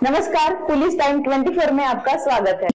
नमस्कार, police time 24 में आपका स्वागत है।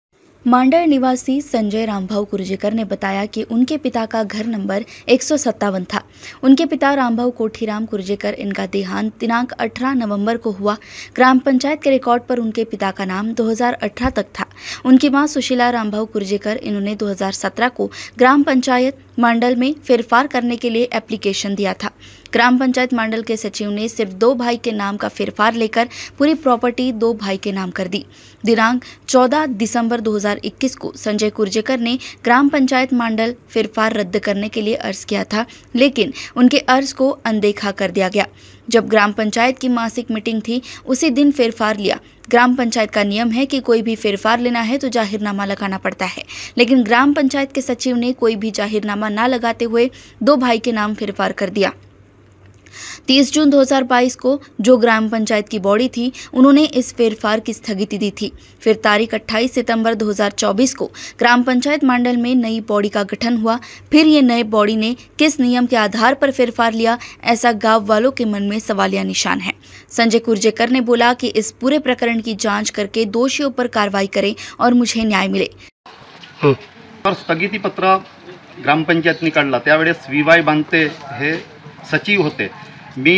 मांडर निवासी संजय रामभाऊ कुर्जेकर ने बताया कि उनके पिता का घर नंबर 157 था। उनके पिता रामभाऊ कोठीराम कुर्जेकर, इनका देहांत दिनांक 18 नवंबर को हुआ। ग्राम पंचायत के रिकॉर्ड पर उनके पिता का नाम 2018 तक था। उनकी मां सुशीला रामभाऊ कुर्जेकर, इन्होंने 2017 को ग्राम पंचायत मंडल में फेरफार करने के लिए एप्लीकेशन दिया था। ग्राम पंचायत मंडल के सचिव ने सिर्फ 2 भाई के नाम का फेरफार लेकर पूरी प्रॉपर्टी 2 भाई के नाम कर दी। दिनांक 14 दिसंबर 2021 को संजय कुर्जेकर ने ग्राम पंचायत मंडल फेरफार रद्द करने के लिए अर्ज किया था, लेकिन उनके अर्ज को अनदेखा कर दिया गया। जब ग्राम पंचायत की मासिक मीटिंग थी, उसी दिन फेरफार लिया। ग्राम पंचायत का नियम है कि कोई भी फेरफार लेना है तो जाहिरनामा लगाना पड़ता है, लेकिन ग्राम पंचायत के सचिव ने कोई भी जाहिरनामा न लगाते हुए 2 भाई के नाम फेरफार कर दिया। 30 जून 2022 को जो ग्राम पंचायत की बॉडी थी, उन्होंने इस फेरफार की स्थगिति दी थी। फिर तारीख 28 सितंबर 2024 को ग्राम पंचायत मंडल में नई बॉडी का गठन हुआ। फिर ये नए बॉडी ने किस नियम के आधार पर फेरफार लिया, ऐसा गांव वालों के मन में सवालिया निशान है। संजय कुर्जेकर ने बोला कि इस पूरे प्रकरण की जांच करके दोषियों पर कार्रवाई करें और मुझे न्याय मिले। स्थगिती पत्र ग्रामपंचायतनी काढला, त्यावेळेस विवाय बांधते हे सचिव होते। मी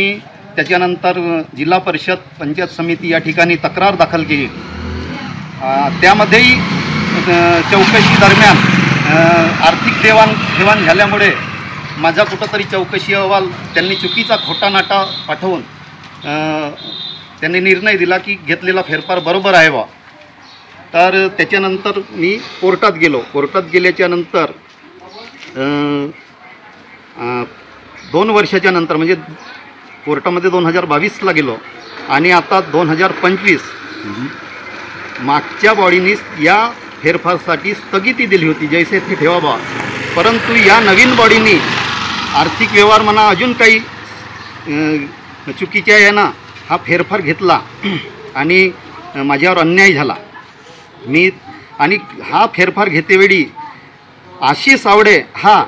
त्याच्यानंतर जिल्हा परिषद पंचायत समिती या ठिकाणी तक्रार दाखल केली। त्यामध्येही चौकशी दरम्यान आर्थिक देवाणघेवाण झाल्यामुळे माझा कुठंतरी चौकशी अहवाल त्यांनी चुकीचा खोटा नाटा पाठवून त्यांनी निर्णय दिला की घेतलेला फेरफार बरोबर आहे बा। तर त्याच्यानंतर मी कोर्टात गेलो। कोर्टात गेल्याच्यानंतर 2 वर्षाच्या नंतर म्हणजे कोर्टामध्ये 2022ला गेलो आणि आता 2025 मागच्या बॉडीने या फेरफारसाठी स्थगिती दिली होती, जैसे थे ठेवा बा। परंतु या नवीन बॉडीने आर्थिक व्यवहार म्हणा अजून काही चुकीच्या आहे ना, हा फेरफार घेतला आणि माझ्यावर अन्याय झाला। मी आणि हा फेरफार घेतेवेळी आशिष आवडे हा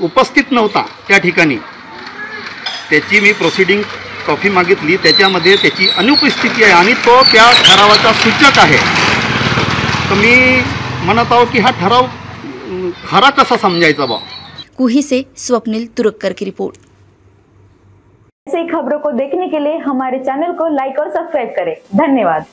उपस्थित नव्हता त्या ठिकाणी। त्याची मी प्रोसिडिंग कॉपी मागितली, त्याच्यामध्ये त्याची अनुपस्थिती आहे आणि तो त्या ठरावाचा सूचक आहे। तर मी म्हणत आहो की हा ठराव खरा कसा समजायचा बा। कुही से स्वप्निल तुरक्कर की रिपोर्ट। ऐसी खबरों को देखने के लिए हमारे चैनल को लाइक और सब्सक्राइब करें। धन्यवाद।